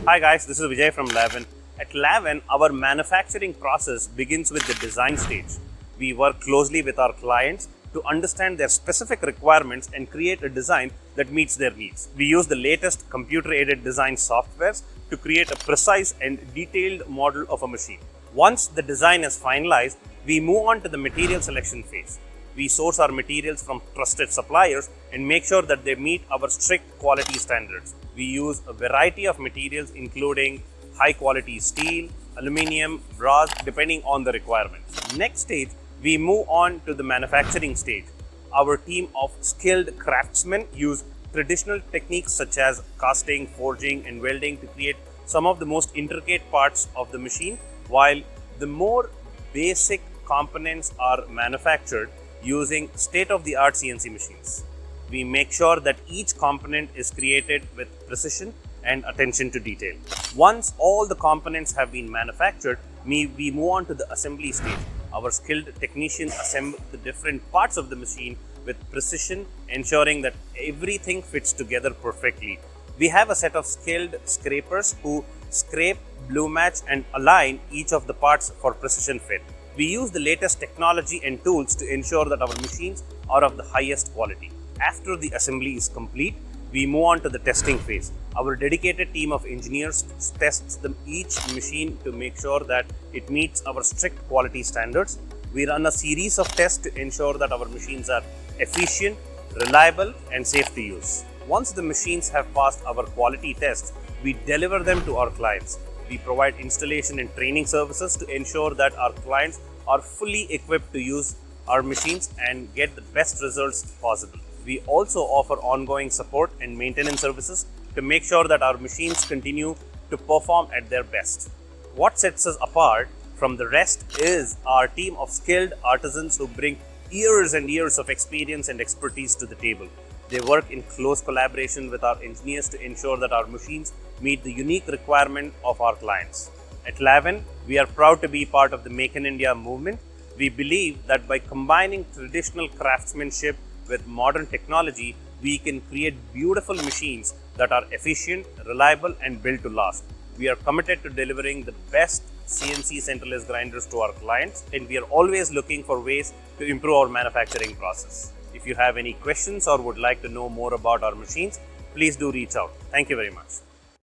Hi guys, this is Vijay from Laven. At Laven, our manufacturing process begins with the design stage. We work closely with our clients to understand their specific requirements and create a design that meets their needs. We use the latest computer-aided design softwares to create a precise and detailed model of a machine. Once the design is finalized, we move on to the material selection phase. We source our materials from trusted suppliers and make sure that they meet our strict quality standards. We use a variety of materials including high quality steel, aluminium, brass depending on the requirements. Next stage, we move on to the manufacturing stage. Our team of skilled craftsmen use traditional techniques such as casting, forging and welding to create some of the most intricate parts of the machine, while the more basic components are manufactured using state-of-the-art CNC machines. We make sure that each component is created with precision and attention to detail. Once all the components have been manufactured, we move on to the assembly stage. Our skilled technicians assemble the different parts of the machine with precision, ensuring that everything fits together perfectly. We have a set of skilled scrapers who scrape, blue match and align each of the parts for precision fit. We use the latest technology and tools to ensure that our machines are of the highest quality. After the assembly is complete, we move on to the testing phase. Our dedicated team of engineers tests each machine to make sure that it meets our strict quality standards. We run a series of tests to ensure that our machines are efficient, reliable, and safe to use. Once the machines have passed our quality tests, we deliver them to our clients. We provide installation and training services to ensure that our clients are fully equipped to use our machines and get the best results possible. We also offer ongoing support and maintenance services to make sure that our machines continue to perform at their best. What sets us apart from the rest is our team of skilled artisans who bring years and years of experience and expertise to the table. They work in close collaboration with our engineers to ensure that our machines meet the unique requirement of our clients. At Laven, we are proud to be part of the Make in India movement. We believe that by combining traditional craftsmanship with modern technology, we can create beautiful machines that are efficient, reliable, and built to last. We are committed to delivering the best CNC Centerless grinders to our clients, and we are always looking for ways to improve our manufacturing process. If you have any questions or would like to know more about our machines, please do reach out. Thank you very much.